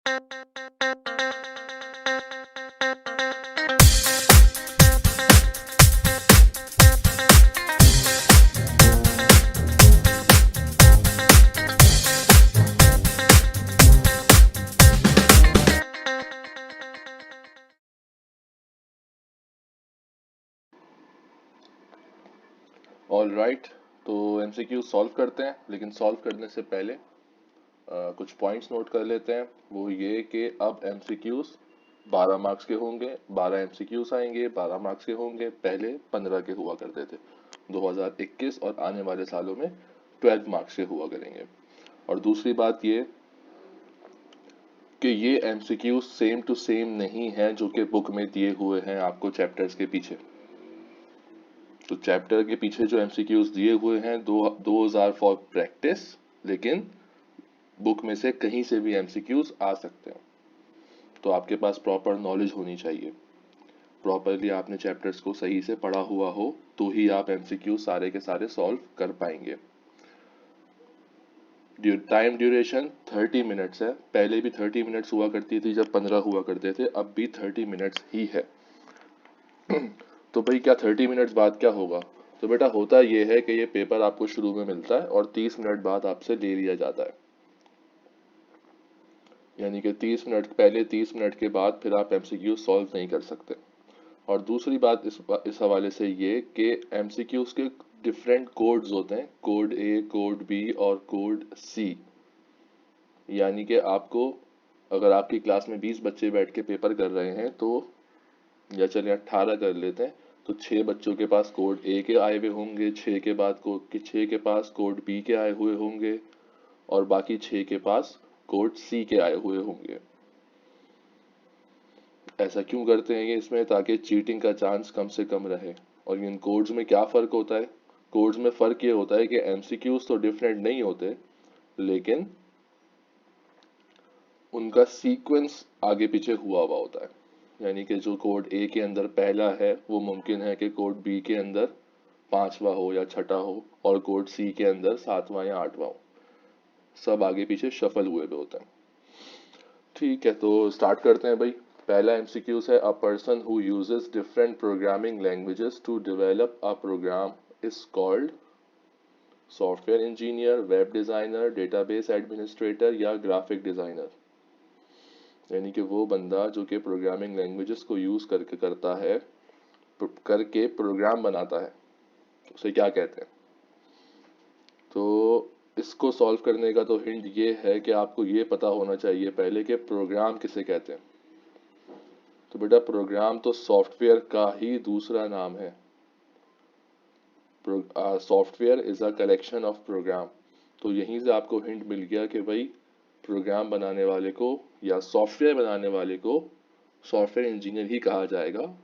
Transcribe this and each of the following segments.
All right, तो MCQ solve करते हैं, लेकिन सॉल्व करने से पहले कुछ पॉइंट्स नोट कर लेते हैं। वो ये कि अब एमसीक्यूज 12 मार्क्स के होंगे, 12 एमसीक्यूज आएंगे, 12 मार्क्स के होंगे। पहले 15 के हुआ करते थे 2021, और आने वाले सालों में 12 मार्क्स के हुआ करेंगे। और दूसरी बात ये कि ये एमसीक्यूज सेम टू सेम नहीं है जो कि बुक में दिए हुए हैं आपको चैप्टर्स के पीछे। तो चैप्टर के पीछे जो एमसीक्यूज दिए हुए हैं 2000 फॉर प्रैक्टिस, लेकिन बुक में से कहीं से भी एमसीक्यूज आ सकते हैं। तो आपके पास प्रॉपर नॉलेज होनी चाहिए, प्रॉपरली आपने चैप्टर्स को सही से पढ़ा हुआ हो, तो ही आप एमसीक्यू सारे के सारे सॉल्व कर पाएंगे। टाइम ड्यूरेशन 30 मिनट्स है। पहले भी 30 मिनट्स हुआ करती थी जब 15 हुआ करते थे, अब भी 30 मिनट्स ही है। तो भाई क्या 30 मिनट्स बाद क्या होगा? तो बेटा होता ये है कि ये पेपर आपको शुरू में मिलता है और 30 मिनट बाद आपसे ले लिया जाता है। यानी कि 30 मिनट पहले, 30 मिनट के बाद फिर आप एमसीक्यू सॉल्व नहीं कर सकते। और दूसरी बात इस हवाले से ये कि एमसीक्यूज के डिफरेंट कोड्स होते हैं, कोड ए, कोड बी और कोड सी। यानी कि आपको, अगर आपकी क्लास में 20 बच्चे बैठ के पेपर कर रहे हैं, तो या चलिए 18 कर लेते हैं, तो 6 बच्चों के पास कोड ए के आए हुए होंगे, 6 के बाद कोड 6 के पास कोड बी के आए हुए होंगे, और बाकी 6 के पास कोड सी के आए हुए होंगे। ऐसा क्यों करते हैं ये इसमें? ताकि चीटिंग का चांस कम से कम रहे। और इन कोड्स में क्या फ़र्क होता है? कोड्स में फ़र्क ये होता है कि एमसीक्यूज तो डिफरेंट नहीं होते, लेकिन उनका सीक्वेंस आगे पीछे हुआ हुआ होता है। यानी कि जो कोड ए के अंदर पहला है, वो मुमकिन है कि कोड बी के अंदर 5वां हो या छठा हो, और कोड सी के अंदर 7वां या 8वां हो। सब आगे पीछे शफल हुए हुए होते हैं। ठीक है, तो स्टार्ट करते हैं भाई। पहला एमसीक्यूज है, a person who uses different programming languages to develop a program is called software engineer, web designer, database administrator या ग्राफिक डिजाइनर। यानी कि वो बंदा जो कि प्रोग्रामिंग लैंग्वेजेस को यूज करके करके प्रोग्राम बनाता है, उसे क्या कहते हैं? तो इसको सॉल्व करने का तो हिंट ये है कि आपको ये पता होना चाहिए पहले कि प्रोग्राम किसे कहते हैं। तो बेटा प्रोग्राम तो सॉफ्टवेयर का ही दूसरा नाम है। Software is a collection of program. तो यहीं से आपको हिंट मिल गया कि भाई प्रोग्राम बनाने वाले को या सॉफ्टवेयर बनाने वाले को सॉफ्टवेयर इंजीनियर ही कहा जाएगा।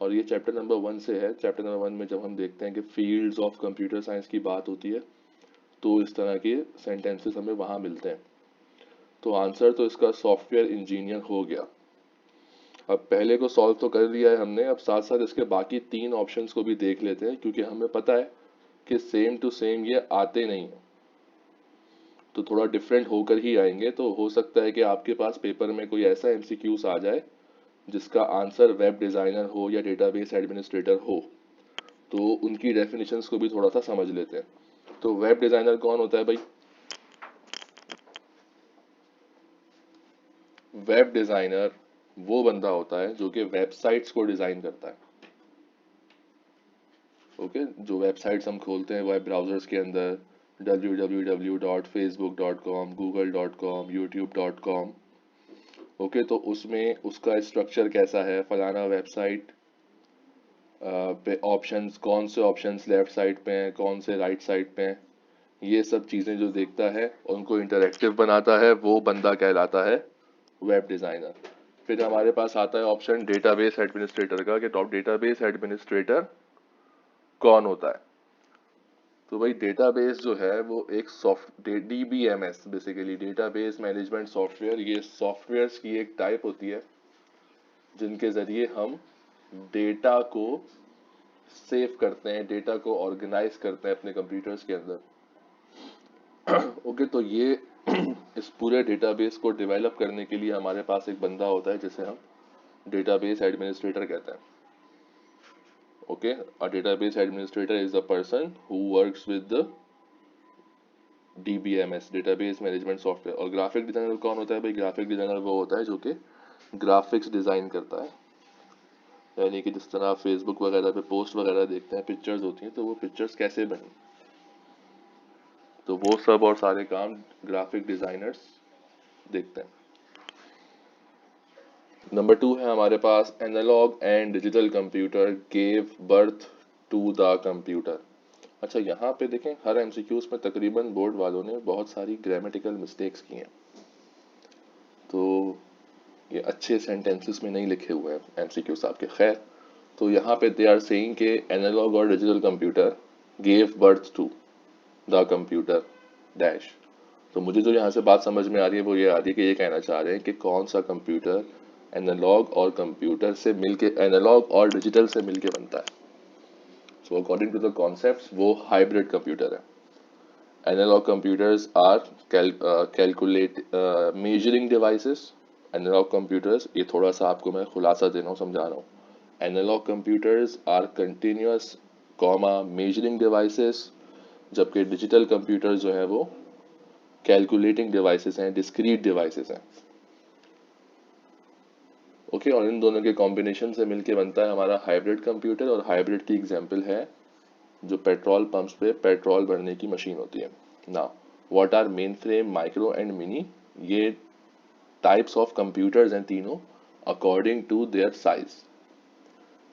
और ये चैप्टर नंबर 1 से है। चैप्टर नंबर 1 में जब हम देखते हैं कि फील्ड्स ऑफ कंप्यूटर साइंस की बात होती है, तो इस तरह के सेंटेंसेस हमें वहाँ मिलते हैं। तो आंसर तो इसका सॉफ्टवेयर इंजीनियर हो गया। अब पहले को सॉल्व तो कर दिया है हमने, अब साथ साथ इसके बाकी 3 ऑप्शंस को भी देख लेते हैं, क्योंकि हमें पता है कि सेम टू सेम ये आते नहीं हैं, तो थोड़ा डिफरेंट होकर ही आएंगे। तो हो सकता है कि आपके पास पेपर में कोई ऐसा एमसीक्यूज आ जाए जिसका आंसर वेब डिजाइनर हो या डेटाबेस एडमिनिस्ट्रेटर हो। तो उनकी डेफिनेशंस को भी थोड़ा सा समझ लेते हैं। तो वेब डिजाइनर कौन होता है भाई? वेब डिजाइनर वो बंदा होता है जो कि वेबसाइट्स को डिजाइन करता है। ओके, जो वेबसाइट्स हम खोलते हैं वेब ब्राउजर्स के अंदर, www.facebook.com, google.com, youtube.com। ओके, तो उसमें उसका स्ट्रक्चर कैसा है, फलाना वेबसाइट पे ऑप्शंस, कौन से ऑप्शंस लेफ्ट साइड पे हैं, कौन से राइट साइड पे हैं, ये सब चीज़ें जो देखता है, उनको इंटरेक्टिव बनाता है, वो बंदा कहलाता है वेब डिज़ाइनर। फिर हमारे पास आता है ऑप्शन डेटाबेस एडमिनिस्ट्रेटर का, कि टॉप डेटाबेस एडमिनिस्ट्रेटर कौन होता है? तो भाई डेटाबेस जो है वो एक soft DBMS, basically database management software, ये सॉफ्टवेयर्स की एक टाइप होती है जिनके ज़रिए हम डेटा को सेव करते हैं, डेटा को ऑर्गेनाइज करते हैं अपने कंप्यूटर्स के अंदर। ओके, तो ये इस पूरे डेटाबेस को डेवलप करने के लिए हमारे पास एक बंदा होता है जिसे हम डेटाबेस एडमिनिस्ट्रेटर कहते हैं. Okay, a database administrator is the person who works with the DBMS, database management software. और ग्राफिक डिजाइनर कौन होता है भाई? ग्राफिक डिजाइनर वो होता है जो कि ग्राफिक्स डिजाइन करता है. यानी कि जिस तरह आप फेसबुक वगैरह पे पोस्ट वगैरह देखते हैं, पिक्चर्स होती हैं, तो वो पिक्चर्स कैसे बनी, तो वो सब और सारे काम ग्राफिक डिजाइनर्स देखते हैं. नंबर 2 है हमारे पास analogue and digital computer gave birth to the computer. अच्छा, यहाँ पे देखें, हर एमसीक्यूज में तकरीबन बोर्ड वालों ने बहुत सारी ग्रामेटिकल मिस्टेक्स की हैं, तो ये अच्छे सेंटेंसेस में नहीं लिखे हुए हैं एमसीक्यूज आपके. खैर, तो यहाँ पे दे आर सेइंग के एनालॉग और digital computer gave birth to the computer dash. तो मुझे जो यहाँ से बात समझ में आ रही है वो ये आ रही है कि ये कहना चाह रहे हैं कि कौन सा कंप्यूटर एनालॉग और कंप्यूटर से मिलके, एनालॉग और डिजिटल से मिलके बनता है. So according to the concepts वो हाइब्रिड कंप्यूटर है. Analog computers are calculate measuring devices. Analog computers, ये थोड़ा सा आपको मैं खुलासा दे रहा हूँ, समझा रहा हूँ. Analog computers are continuous comma measuring devices, जबकि डिजिटल कंप्यूटर जो है वो कैलकुलेटिंग डिवाइसेस हैं, डिस्क्रीट डिवाइसेस हैं. ओके, और इन दोनों के कॉम्बिनेशन से मिलके बनता है हमारा हाइब्रिड कंप्यूटर. और हाइब्रिड की एग्जांपल है जो पेट्रोल पंप्स पे पेट्रोल भरने की मशीन होती है. Now what are main frame, micro and mini, ये टाइप्स ऑफ कंप्यूटर्स हैं तीनों according to their size.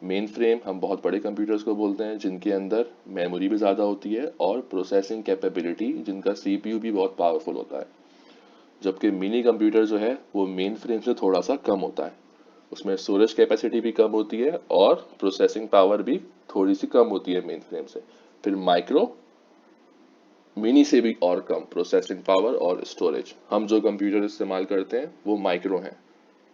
Main frame हम बहुत बड़े कंप्यूटर्स को बोलते हैं जिनके अंदर मेमोरी भी ज़्यादा होती है और प्रोसेसिंग कैपेबिलिटी, जिनका सीपीयू भी बहुत पावरफुल होता है. जबकि मिनी कंप्यूटर जो है वो मेन फ्रेम से थोड़ा सा कम होता है, उसमें स्टोरेज कैपेसिटी भी कम होती है और प्रोसेसिंग पावर भी थोड़ी सी कम होती है मेन फ्रेम से. फिर माइक्रो मिनी से भी और कम प्रोसेसिंग पावर और स्टोरेज. हम जो कंप्यूटर इस्तेमाल करते हैं वो माइक्रो हैं.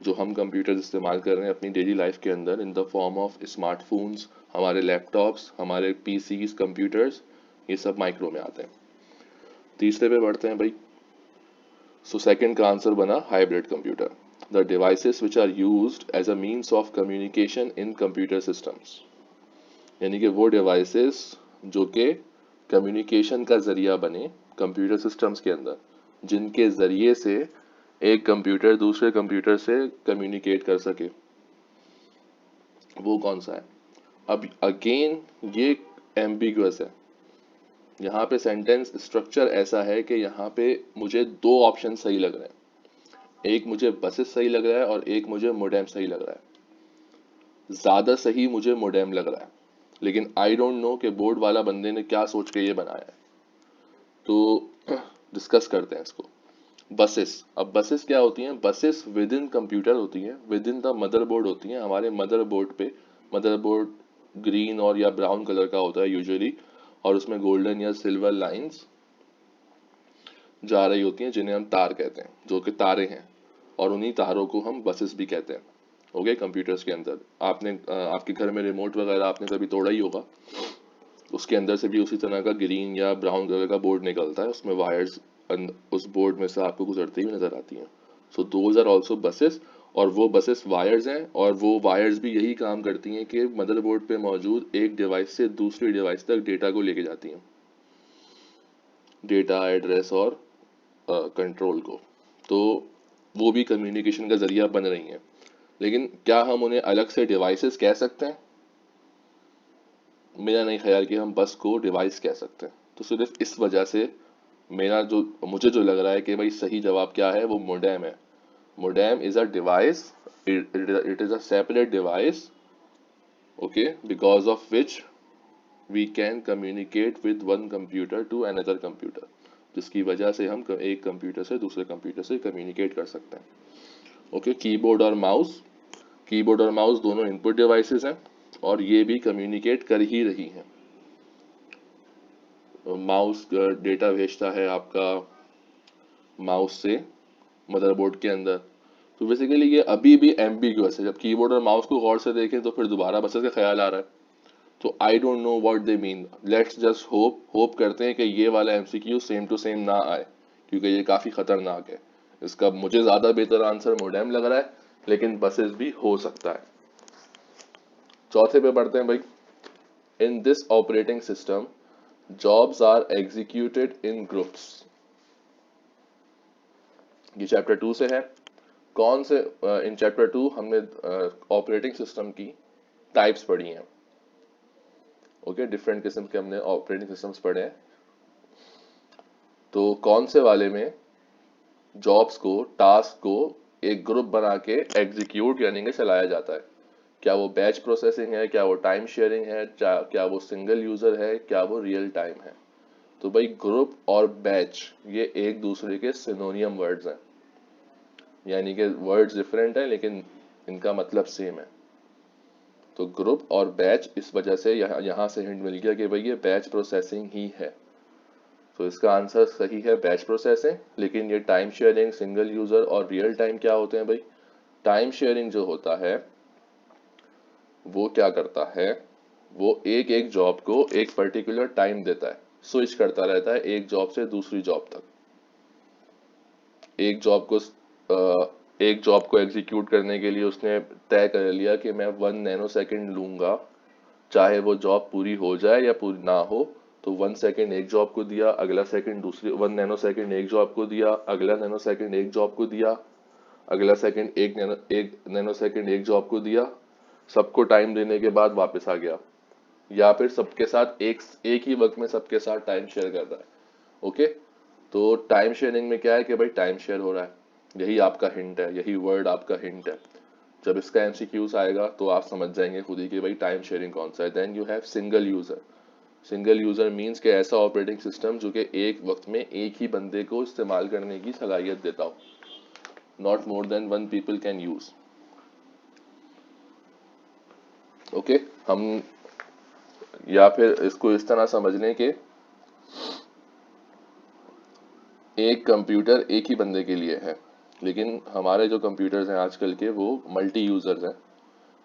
जो हम कंप्यूटर इस्तेमाल कर रहे हैं अपनी डेली लाइफ के अंदर in the form of smartphones, हमारे लैपटॉप्स, हमारे पीसीज, कंप्यूटर्स, ये सब माइक्रो में आते हैं. तीसरे पे बढ़ते हैं भाई. सो सेकंड का आंसर बना hybrid computer. The devices which are used as a means of communication in computer systems. यानी कि वो डिवाइसेस जो कि कम्युनिकेशन का जरिया बने कंप्यूटर सिस्टम्स के अंदर, जिनके जरिए से एक कंप्यूटर दूसरे कंप्यूटर से कम्युनिकेट कर सके, वो कौन सा है. अब अगेन ये एम्बिगुअस है. यहाँ पे सेंटेंस स्ट्रक्चर ऐसा है कि यहाँ पे मुझे दो ऑप्शन सही लग रहे हैं. एक मुझे बसेस सही लग रहा है और एक मुझे मोडेम सही लग रहा है. ज्यादा सही मुझे मोडेम लग रहा है, लेकिन आई डोंट नो कि बोर्ड वाला बंदे ने क्या सोच के ये बनाया है. तो डिस्कस करते हैं इसको. बसेस, अब बसेस क्या होती हैं? बसेस विद इन कंप्यूटर होती हैं, विद इन द मदरबोर्ड होती हैं. हमारे मदरबोर्ड पे, मदरबोर्ड ग्रीन और या ब्राउन कलर का होता है यूजुअली, और उसमें गोल्डन या सिल्वर लाइंस जा रही होती हैं जिन्हें हम तार कहते हैं, जो कि तारे हैं, और उन्हीं तारों को हम बसेस भी कहते हैं. हो गए कंप्यूटर्स के अंदर. आपने आपके घर में रिमोट वगैरह आपने कभी तोड़ा ही होगा, उसके अंदर से भी उसी तरह का ग्रीन या ब्राउन कलर का बोर्ड निकलता है, उसमें वायर्स उस बोर्ड में से आपको गुजरती हुई नजर आती हैं. So those are also buses, और वो बसेस वायर्स हैं, और वो वायर्स भी यही काम करती हैं कि मदरबोर्ड पे मौजूद एक डिवाइस से दूसरी डिवाइस तक डेटा को लेके जाती हैं, डेटा, एड्रेस और कंट्रोल को. तो वो भी कम्युनिकेशन का जरिया बन रही हैं. लेकिन क्या हम उन्हें अलग से डिवाइसेस कह सकते हैं? मेरा नहीं ख्याल कि हम बस को डिवाइस कह सकते हैं. तो सिर्फ इस वजह से मुझे जो लग रहा है कि भाई सही जवाब क्या है, वो मोडेम है. Modem is a device, it is a separate device, okay, because of which we can communicate with one computer to another computer, जिसकी वजह से हम एक कंप्यूटर से दूसरे कंप्यूटर से कम्युनिकेट कर सकते हैं. ओके, कीबोर्ड और माउस, कीबोर्ड और माउस दोनों इनपुट डिवाइसेस हैं और ये भी कम्युनिकेट कर ही रही हैं. माउस डेटा भेजता है आपका माउस से मदरबोर्ड के अंदर. तो बेसिकली ये अभी भी एम्बिगुअस है. जब कीबोर्ड और माउस को गौर से देखें तो फिर दोबारा बसेस का ख्याल आ रहा है. तो I don't know what they mean. Let's just hope करते हैं कि ये वाला एमसीक्यू सेम टू सेम ना आए, क्योंकि ये काफी खतरनाक है। इसका मुझे ज्यादा बेहतर आंसर मोडेम लग रहा है, लेकिन बसेस भी हो सकता है। चौथे पे बढ़ते हैं भाई। In this operating system jobs are executed in groups. ये चैप्टर 2 से है। कौन से इन चैप्टर 2 हमने ऑपरेटिंग सिस्टम की टाइप्स पढ़ी हैं। ओके, डिफरेंट किस्म के हमने ऑपरेटिंग सिस्टम्स पढ़े हैं। तो कौन से वाले में जॉब्स को, टास्क को एक ग्रुप बना के एग्जीक्यूट यानी कि चलाया जाता है? क्या वो बैच प्रोसेसिंग है, क्या वो टाइम शेयरिंग है, क्या वो सिंगल यूजर है, क्या वो रियल टाइम है? तो भाई ग्रुप और बैच ये एक दूसरे के सिनोनियम वर्ड्स हैं, यानी कि वर्ड्स डिफरेंट है लेकिन इनका मतलब सेम है। तो ग्रुप और बैच, इस वजह से यहाँ से हिंट मिल गया कि भाई ये बैच प्रोसेसिंग ही है। तो इसका आंसर सही है बैच प्रोसेसिंग। लेकिन ये टाइम शेयरिंग, सिंगल यूजर और रियल टाइम क्या होते हैं भाई? टाइम शेयरिंग जो होता है वो क्या करता है, वो एक एक जॉब को एक पर्टिकुलर टाइम देता है, स्विच करता रहता है एक जॉब से दूसरी जॉब तक। एक जॉब को एक जॉब को एग्जीक्यूट करने के लिए उसने तय कर लिया कि मैं 1 नैनो सेकेंड लूंगा, चाहे वो जॉब पूरी हो जाए या पूरी ना हो। तो 1 सेकेंड एक जॉब को दिया, अगला सेकेंड दूसरी 1 नैनो सेकेंड एक जॉब को दिया, अगला नैनो सेकेंड एक जॉब को दिया, अगला सेकेंड एक नैनो सेकेंड एक जॉब को दिया। सबको टाइम देने के बाद वापस आ गया, या फिर सबके साथ एक ही वक्त में सबके साथ टाइम शेयर कर रहा है। ओके, तो टाइम शेयरिंग में क्या है कि भाई टाइम शेयर हो रहा है, यही आपका हिंट है, यही वर्ड आपका हिंट है। जब इसका एमसीक्यूज आएगा तो आप समझ जाएंगे खुद ही कि भाई टाइम शेयरिंग कौन सा है। Then you have single user. Single user means कि ऐसा ऑपरेटिंग सिस्टम जो कि एक वक्त में एक ही बंदे को इस्तेमाल करने की सलाहियत देता हो, not more than 1 people can use. Okay, हम या फिर इसको इस तरह समझ लें कि एक कंप्यूटर एक ही बंदे के लिए है, लेकिन हमारे जो कंप्यूटर्स हैं आजकल के वो मल्टी यूजर्स हैं।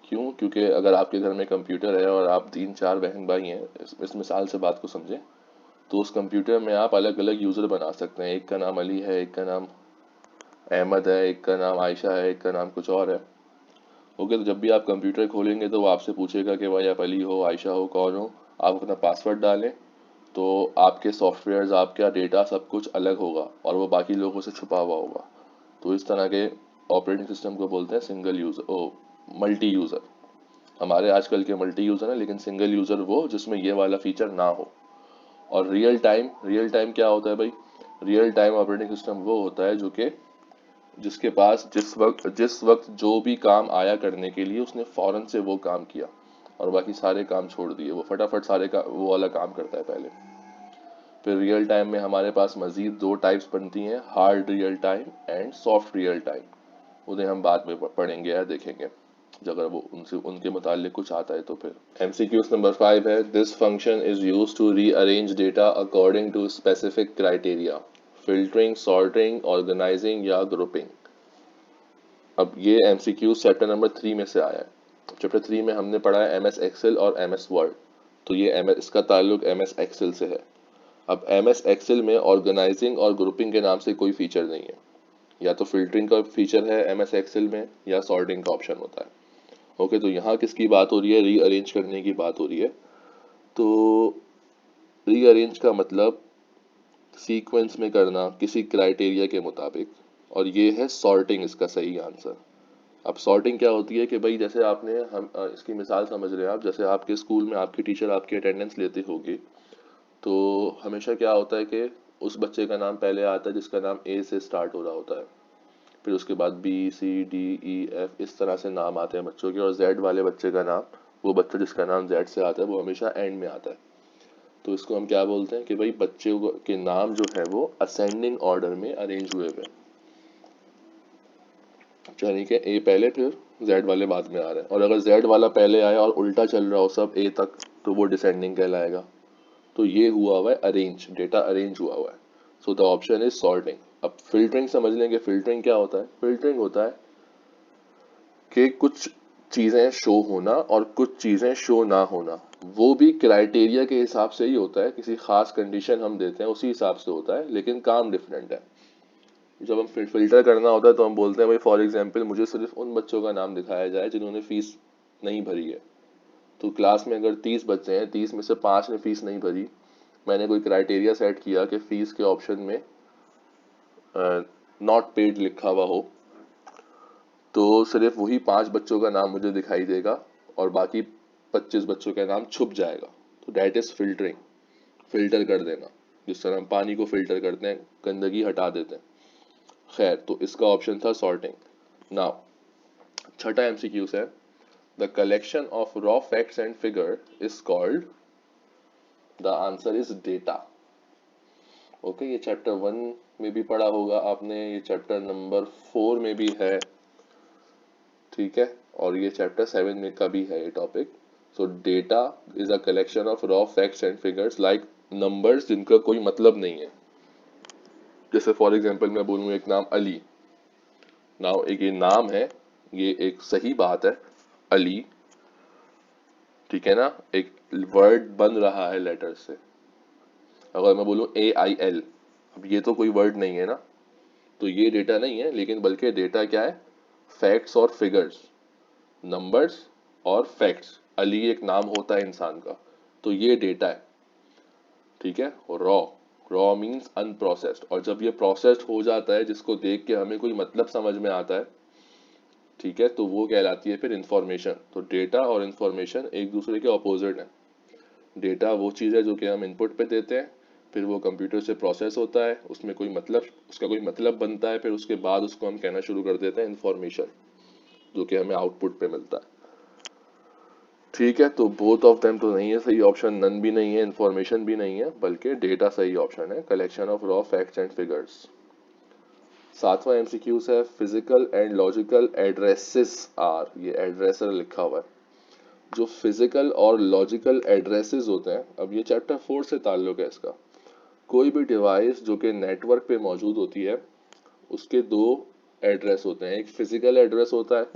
क्यों? क्योंकि अगर आपके घर में कंप्यूटर है और आप 3-4 बहन भाई हैं, इस मिसाल से बात को समझें, तो उस कंप्यूटर में आप अलग अलग यूजर बना सकते हैं। एक का नाम अली है, एक का नाम अहमद है, एक का नाम आयशा है, एक का नाम कुछ और है। ओके, तो जब भी आप कंप्यूटर खोलेंगे तो वो आपसे पूछेगा कि भाई आप अली हो, आयशा हो, कौन हो। आप अपना पासवर्ड डालें तो आपके सॉफ्टवेयर्स, आपका डेटा सब कुछ अलग होगा और वो बाकी लोगों से छुपा हुआ होगा। तो इस तरह के ऑपरेटिंग सिस्टम को बोलते हैं सिंगल यूजर, ओ मल्टी यूजर। हमारे आजकल के मल्टी यूजर है, लेकिन सिंगल यूजर वो जिसमें ये वाला फीचर ना हो। और रियल टाइम क्या होता है भाई? रियल टाइम ऑपरेटिंग सिस्टम वो होता है जो कि जिसके पास जिस वक्त जो भी काम आया करने के लिए उसने फौरन से वो काम किया और बाकी सारे काम छोड़ दिए, वो फटाफट वो वाला काम करता है पहले। फिर रियल टाइम में हमारे पास मजीद 2 टाइप्स बनती हैं, hard real time and soft real time. उन्हें हम बाद में पढ़ेंगे या देखेंगे, अगर वो उनसे उनके मुतालिक कुछ आता है तो। फिर एमसीक्यूज नंबर 5 है, this function is used to rearrange data according to specific criteria, filtering, sorting, organizing या ग्रुपिंग। अब ये एमसीक्यू चैप्टर नंबर 3 में से आया है। चैप्टर 3 में हमने पढ़ा है एमएस एक्सेल और एमएस वर्ड, तो ये इसका ताल्लुक एमएस एक्सेल से है। अब एमएस एक्सेल में ऑर्गेनाइजिंग और ग्रुपिंग के नाम से कोई फीचर नहीं है, या तो फिल्टरिंग का फीचर है एमएस एक्सेल में या सॉर्टिंग का ऑप्शन होता है। ओके, तो यहाँ किसकी बात हो रही है? रीअरेंज करने की बात हो रही है। तो रीअरेंज का मतलब सीक्वेंस में करना किसी क्राइटेरिया के मुताबिक, और ये है सॉर्टिंग इसका सही आंसर। अब सॉर्टिंग क्या होती है कि भाई जैसे आपने इसकी मिसाल समझ रहे हैं आप, जैसे आपके स्कूल में आपके टीचर आपकी अटेंडेंस लेते होंगे, तो हमेशा क्या होता है कि उस बच्चे का नाम पहले आता है जिसका नाम ए से स्टार्ट हो रहा होता है, फिर उसके बाद B C D E F, इस तरह से नाम आते हैं बच्चों के, और जेड वाले बच्चे का नाम, वो बच्चा जिसका नाम जेड से आता है, वो हमेशा एंड में आता है। तो इसको हम क्या बोलते हैं कि भाई बच्चे के नाम जो है वो असेंडिंग ऑर्डर में अरेंज हुए हुए, यानी कि ए पहले फिर जेड वाले बाद में आ रहे हैं। और अगर जेड वाला पहले आया और उल्टा चल रहा हो सब ए तक, तो वो डिसेंडिंग कहलाएगा। तो ये हुआ हुआ है अरेंज, डेटा अरेंज हुआ हुआ है। So the option is sorting. अब फिल्टरिंग समझ लेंगे। फिल्टरिंग क्या होता है? फिल्टरिंग होता है कि कुछ चीजें शो होना और कुछ चीजें शो ना होना, वो भी क्राइटेरिया के हिसाब से ही होता है, किसी खास कंडीशन हम देते हैं उसी हिसाब से होता है, लेकिन काम डिफरेंट है। जब हम फिल्टर करना होता है तो हम बोलते हैं भाई फॉर एग्जांपल मुझे सिर्फ उन बच्चों का नाम दिखाया जाए जिन्होंने फीस नहीं भरी है। तो क्लास में अगर 30 बच्चे हैं, 30 में से 5 ने फीस नहीं भरी, मैंने कोई क्राइटेरिया सेट किया कि फीस के ऑप्शन में नॉट पेड लिखा हुआ हो, तो सिर्फ वही 5 बच्चों का नाम मुझे दिखाई देगा और बाकी 25 बच्चों का नाम छुप जाएगा। तो दैट इज फिल्टरिंग, फिल्टर कर देना, जिस तरह हम पानी को फिल्टर करते हैं, गंदगी हटा देते हैं। खैर, तो इसका ऑप्शन था सॉर्टिंग। नाउ छठा एमसीक्यू है, the collection of raw facts and figure is called, the answer is data. Okay, ये चैप्टर 1 में भी पढ़ा होगा आपने, ये चैप्टर नंबर 4 में भी है, ठीक है, और ये चैप्टर 7 में का भी है ये topic. So data is a collection of raw facts and figures like numbers जिनका कोई मतलब नहीं है। जैसे फॉर एग्जांपल मैं बोलूँ एक नाम अली, नाउ एक ये नाम है, ये एक सही बात है, अली, ठीक है ना, एक वर्ड बन रहा है लेटर से। अगर मैं बोलूँ AIL, अब ये तो कोई वर्ड नहीं है ना, तो ये डेटा नहीं है, लेकिन बल्कि डेटा क्या है, फैक्ट्स और फिगर्स, नंबर्स और फैक्ट्स। अली एक नाम होता है इंसान का, तो ये डेटा है, ठीक है। रॉ, रॉ मीन्स अनप्रोसेस्ड, और जब ये प्रोसेस्ड हो जाता है जिसको देख के हमें कोई मतलब समझ में आता है, ठीक है, तो वो कहलाती है फिर इंफॉर्मेशन। तो डेटा और इंफॉर्मेशन एक दूसरे के ऑपोजिट है। डेटा वो चीज़ है जो कि हम इनपुट पे देते हैं, फिर वो कंप्यूटर से प्रोसेस होता है, उसमें कोई मतलब, उसका कोई मतलब बनता है, फिर उसके बाद उसको हम कहना शुरू कर देते हैं इंफॉर्मेशन, जो कि हमें आउटपुट पे मिलता है, ठीक है। तो बोथ ऑफ देम तो नहीं है सही ऑप्शन, नन भी नहीं है, इंफॉर्मेशन भी नहीं है, बल्कि डेटा सही ऑप्शन है, collection of raw facts and figures. सातवां एमसीक्यूज है, physical and logical addresses are, ये एड्रेसर लिखा हुआ है। जो फिजिकल और लॉजिकल एड्रेसेस होते हैं, अब ये चैप्टर 4 से ताल्लुक है इसका। कोई भी डिवाइस जो कि नेटवर्क पे मौजूद होती है, उसके दो एड्रेस होते हैं। एक फिजिकल एड्रेस होता है,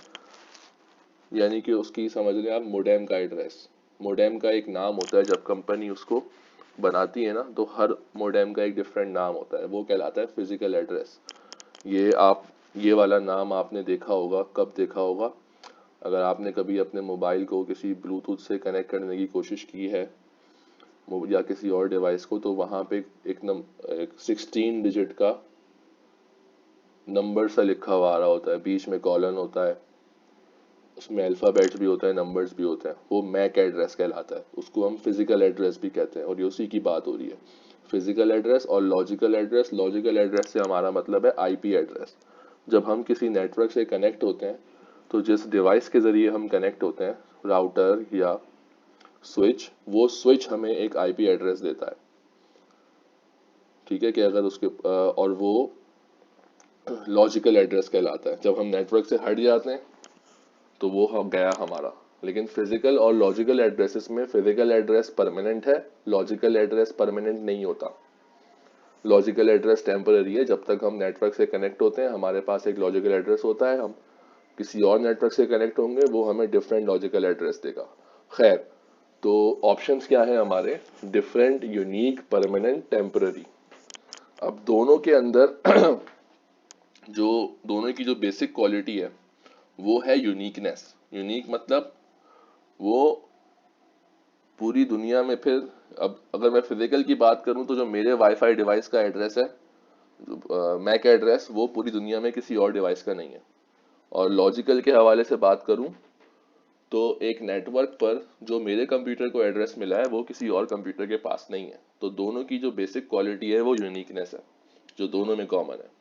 यानी कि उसकी समझ लें आप मोडेम का एड्रेस। मोडेम का एक नाम होता है, जब कंपनी उसको बनाती है ना, तो हर मोडेम का एक डिफरेंट नाम होता है, वो कहलाता है फिजिकल एड्रेस। ये वाला नाम आपने देखा होगा, कब देखा होगा, अगर आपने कभी अपने मोबाइल को किसी ब्लूटूथ से कनेक्ट करने की कोशिश की है या किसी और डिवाइस को, तो वहाँ पे एक 16 डिजिट का नंबर सा लिखा हुआ आ रहा होता है, बीच में कॉलन होता है, उसमें अल्फ़ाबेट्स भी होता है, नंबर्स भी होते हैं, वो मैक एड्रेस कहलाता है। उसको हम फिजिकल एड्रेस भी कहते हैं, और ये उसी की बात हो रही है, फिजिकल एड्रेस और लॉजिकल एड्रेस। लॉजिकल एड्रेस से हमारा मतलब है आईपी एड्रेस। जब हम किसी नेटवर्क से कनेक्ट होते हैं, तो जिस डिवाइस के ज़रिए हम कनेक्ट होते हैं, राउटर या स्विच, वो स्विच हमें एक आईपी एड्रेस देता है, ठीक है, कि अगर उसके और वो लॉजिकल एड्रेस कहलाता है। जब हम नेटवर्क से हट जाते हैं तो वो हम गया हमारा। लेकिन फिजिकल और लॉजिकल एड्रेसेस में फिजिकल एड्रेस परमानेंट है, लॉजिकल एड्रेस परमानेंट नहीं होता। लॉजिकल एड्रेस टेम्पररी है, जब तक हम नेटवर्क से कनेक्ट होते हैं हमारे पास एक लॉजिकल एड्रेस होता है, हम किसी और नेटवर्क से कनेक्ट होंगे वो हमें डिफरेंट लॉजिकल एड्रेस देगा। खैर, तो ऑप्शंस क्या है हमारे, डिफरेंट, यूनिक, परमानेंट, टेम्पररी। अब दोनों के अंदर जो दोनों की जो बेसिक क्वालिटी है वो है यूनिकनेस। यूनिक मतलब वो पूरी दुनिया में, फिर अब अगर मैं फिजिकल की बात करूं तो जो मेरे वाईफाई डिवाइस का एड्रेस है, मैक एड्रेस, वो पूरी दुनिया में किसी और डिवाइस का नहीं है। और लॉजिकल के हवाले से बात करूं तो एक नेटवर्क पर जो मेरे कंप्यूटर को एड्रेस मिला है वो किसी और कंप्यूटर के पास नहीं है। तो दोनों की जो बेसिक क्वालिटी है वो यूनिकनेस है, जो दोनों में कॉमन है।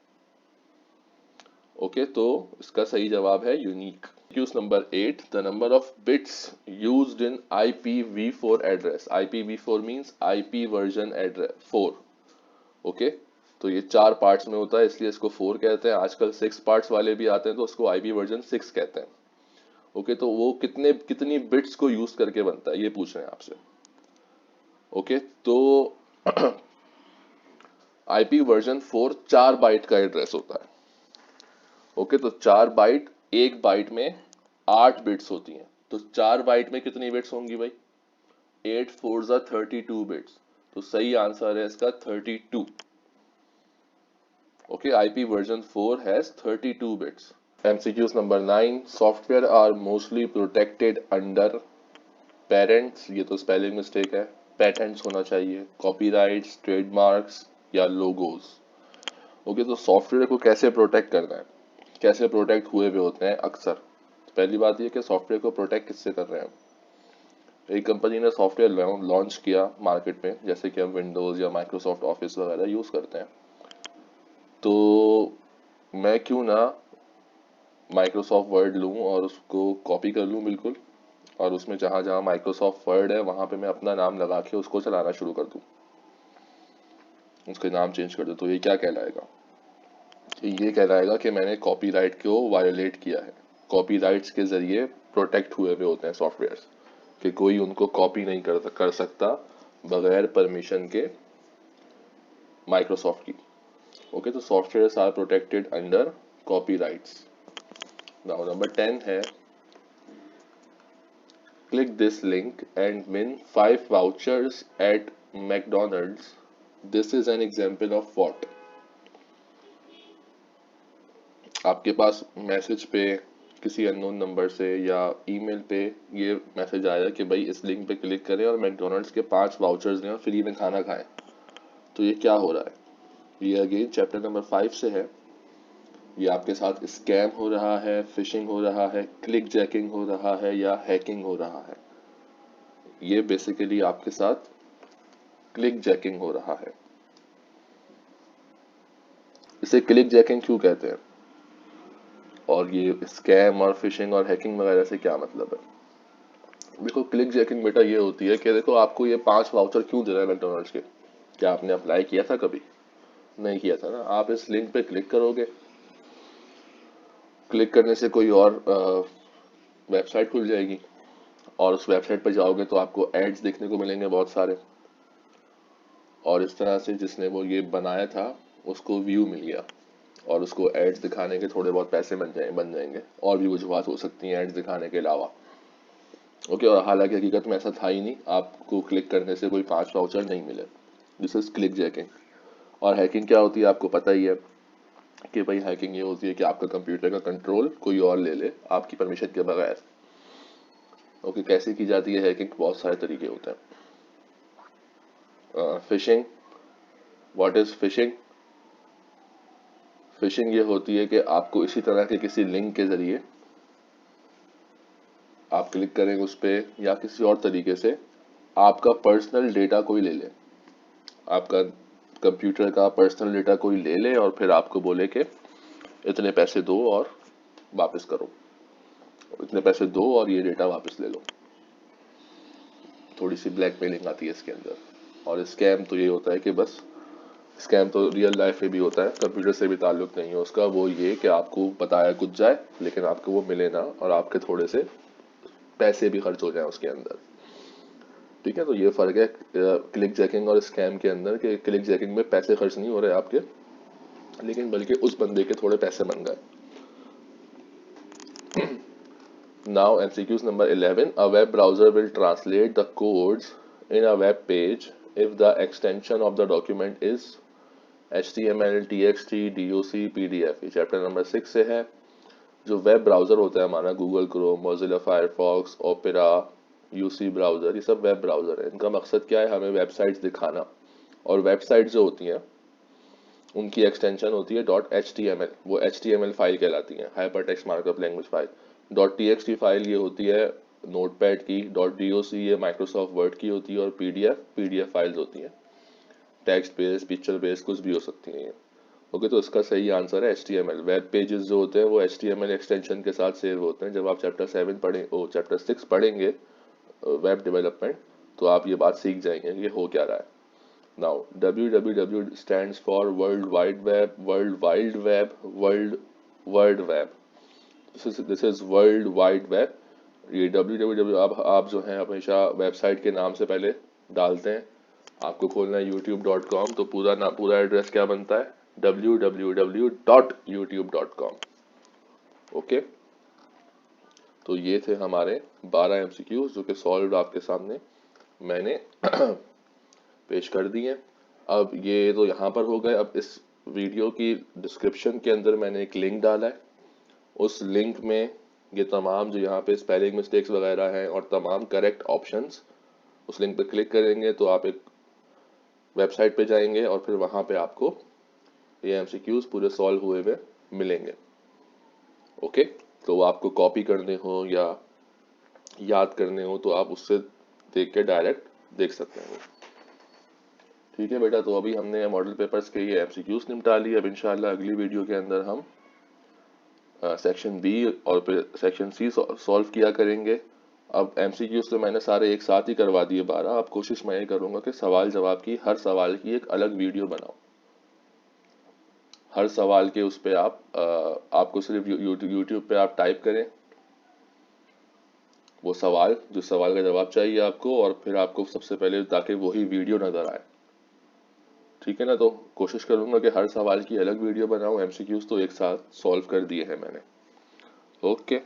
ओके, तो इसका सही जवाब है unique. Qs number 8, the number of bits used in IPv4 address. IPv4 means IP version address 4। Okay, तो ये 4 पार्ट्स में होता है, इसलिए इसको 4 कहते हैं। आजकल 6 पार्ट्स वाले भी आते हैं, तो उसको IP वर्जन 6 कहते हैं। ओके, तो वो कितनी बिट्स को यूज करके बनता है, ये पूछ रहे हैं आपसे। ओके, तो IP वर्जन 4 4 बाइट का एड्रेस होता है। ओके, तो 4 बाइट, एक बाइट में 8 बिट्स होती हैं, तो 4 बाइट में कितनी बिट्स होंगी भाई, 8 4 जा 32 बिट्स। तो सही आंसर है इसका 32। Okay, IP version 4 has 32 bits. MCQs number 9, software are mostly protected under parents, ये तो स्पेलिंग मिस्टेक है, पेटेंट्स होना चाहिए, कॉपीराइट्स, ट्रेडमार्क्स या लोगोज। ओके, तो सॉफ्टवेयर को कैसे प्रोटेक्ट करना है, कैसे प्रोटेक्ट हुए हुए होते हैं अक्सर। पहली बात ये कि सॉफ्टवेयर को प्रोटेक्ट किससे कर रहे हैं। एक कंपनी ने सॉफ्टवेयर लॉन्च किया मार्केट में, जैसे कि हम विंडोज या माइक्रोसॉफ्ट ऑफिस वगैरह यूज करते हैं, तो मैं क्यों ना माइक्रोसॉफ्ट वर्ड लूं और उसको कॉपी कर लूं बिल्कुल, और उसमें जहां जहां माइक्रोसॉफ्ट वर्ड है वहां पे मैं अपना नाम लगा के उसको चलाना शुरू कर दूं, उसके नाम चेंज कर दूं। तो ये क्या कहलाएगा, ये कहलाएगा कि मैंने कॉपीराइट को वायोलेट किया है। कॉपीराइट्स के जरिए प्रोटेक्ट हुए हुए होते हैं सॉफ्टवेयर, कि कोई उनको कॉपी नहीं कर सकता बगैर परमिशन के माइक्रोसॉफ्ट की। ओके, तो software are protected under copyrights. Now number 10 है, click this link and win 5 vouchers at McDonald's. This is an example of what? आपके पास मैसेज पे किसी अननोन नंबर से या ईमेल पे ये मैसेज आया कि भाई इस लिंक पे क्लिक करें और मैकडोनल्ड्स के 5 वाउचर्स लें और फ्री में खाना खाएं। तो ये क्या हो रहा है, ये अगेन चैप्टर नंबर 5 से है। ये आपके साथ स्कैम हो रहा है, फिशिंग हो रहा है, क्लिक जैकिंग हो रहा है या हैकिंग हो रहा है। ये बेसिकली आपके साथ क्लिक जैकिंग हो रहा है। इसे क्लिक जैकिंग क्यों कहते हैं, और ये स्कैम और फिशिंग और हैकिंग वगैरह से क्या मतलब है। देखो, क्लिक जैकिंग बेटा ये होती है कि देखो आपको ये 5 वाउचर क्यों दे रहा है मैकडोनल्ड्स के, क्या आपने अप्लाई किया था कभी, नहीं किया था ना। आप इस लिंक पे क्लिक करोगे, क्लिक करने से कोई और वेबसाइट खुल जाएगी, और उस वेबसाइट पर जाओगे तो आपको एड्स देखने को मिलेंगे बहुत सारे, और इस तरह से जिसने वो ये बनाया था उसको व्यू मिल गया, और उसको एड्स दिखाने के थोड़े बहुत पैसे बन जाएंगे, और भी वजूहत हो सकती हैं एड्स दिखाने के अलावा। ओके, और हालांकि हकीकत में ऐसा था ही नहीं, आपको क्लिक करने से कोई 5 वाउचर नहीं मिले। This is click jacking. और हैकिंग क्या होती है आपको पता ही है कि भाई हैकिंग ये होती है कि आपका कंप्यूटर का कंट्रोल कोई और ले ले आपकी परमिशन के बगैर। ओके, कैसे की जाती है हैकिंग, बहुत सारे तरीके होते हैं। Fishing, what is fishing. Fishing ये होती है कि आपको इसी तरह के किसी लिंक के जरिए आप क्लिक करेंगे उस पर, या किसी और तरीके से आपका पर्सनल डेटा कोई ले ले, आपका कंप्यूटर का पर्सनल डेटा कोई ले ले और फिर आपको बोले कि इतने पैसे दो और वापस करो, इतने पैसे दो और ये डेटा वापस ले लो। थोड़ी सी ब्लैकमेलिंग आती है इसके अंदर। और स्कैम तो ये होता है कि बस, स्कैम तो रियल लाइफ में भी होता है, कंप्यूटर से भी ताल्लुक नहीं है उसका। वो ये कि आपको बताया कुछ जाए लेकिन आपको वो मिले ना, और आपके थोड़े से पैसे भी खर्च हो जाए उसके अंदर। ठीक है, तो ये फर्क है क्लिक जैकिंग और स्कैम के अंदर, कि क्लिक जैकिंग में पैसे खर्च नहीं हो रहे आपके, लेकिन बल्कि उस बंदे के थोड़े पैसे बन गए। Now MCQs number 11, a web browser will translate the codes in a web page if the extension of the document is HTML, TXT, DOC, PDF। ये चैप्टर नंबर 6 से है। जो वेब ब्राउजर होता है हमारा, Google Chrome, Mozilla Firefox, opera, UC browser, ये सब web browser है। इनका मकसद क्या है, हमें वेबसाइट्स दिखाना। और वेबसाइट्स जो होती हैं उनकी एक्सटेंशन होती है .html, वो HTML फाइल कहलाती है, hyper text markup language file. .txt file ये होती है नोटपैड की। .doc ये माइक्रोसॉफ्ट वर्ड की होती है। और पीडीएफ फाइल्स होती हैं, टेक्स्ट बेस्ड, पिक्चर बेस्ड, कुछ भी हो सकती हैं ये। ओके, तो इसका सही आंसर है HTML। वेब पेजेस जो होते हैं वो HTML एक्सटेंशन के साथ सेव होते हैं। जब आप चैप्टर 7 पढ़े, ओ चैप्टर 6 पढ़ेंगे वेब डेवलपमेंट, तो आप ये बात सीख जाएंगे कि हो क्या रहा है। Now, www stands for World Wide Web, World Wide Web, World Web. This is World Wide Web. ये www आप जो है हमेशा वेबसाइट के नाम से पहले डालते हैं। आपको खोलना है youtube.com, तो पूरा एड्रेस क्या बनता है, www.youtube.com। ओके, तो ये थे हमारे 12 MCQs जो कि सॉल्व आपके सामने मैंने पेश कर दिए। अब ये तो यहाँ पर हो गए। अब इस वीडियो की डिस्क्रिप्शन के अंदर मैंने एक लिंक डाला है। उस लिंक में ये तमाम जो यहाँ पे स्पेलिंग मिस्टेक्स वगैरह हैं और तमाम करेक्ट ऑप्शंस, उस लिंक पर क्लिक करेंगे तो आप एक वेबसाइट पे जाएंगे और फिर वहाँ पे आपको ये एमसीक्यूज पूरे सॉल्व हुए हुए मिलेंगे। ओके, तो वो आपको कॉपी करने हो या याद करने हो तो आप उससे देख के डायरेक्ट देख सकते हैं। ठीक है बेटा, तो अभी हमने मॉडल पेपर्स के ये एमसीक्यूज निपटा लिए। अब इंशाल्लाह अगली वीडियो के अंदर हम सेक्शन बी और फिर सेक्शन सी सॉल्व किया करेंगे। अब एमसीक्यूज तो मैंने सारे एक साथ ही करवा दिए 12। अब कोशिश मैं ये करूंगा कि सवाल जवाब की हर सवाल की एक अलग वीडियो बनाऊं। हर सवाल के उस पे आपको सिर्फ यूट्यूब पे आप टाइप करें वो सवाल, जो सवाल का जवाब चाहिए आपको, और फिर आपको सबसे पहले ताकि वही वीडियो नजर आए। ठीक है ना, तो कोशिश करूंगा कि हर सवाल की अलग वीडियो बनाऊं। एमसीक्यूज तो एक साथ सॉल्व कर दिए हैं मैंने। ओके।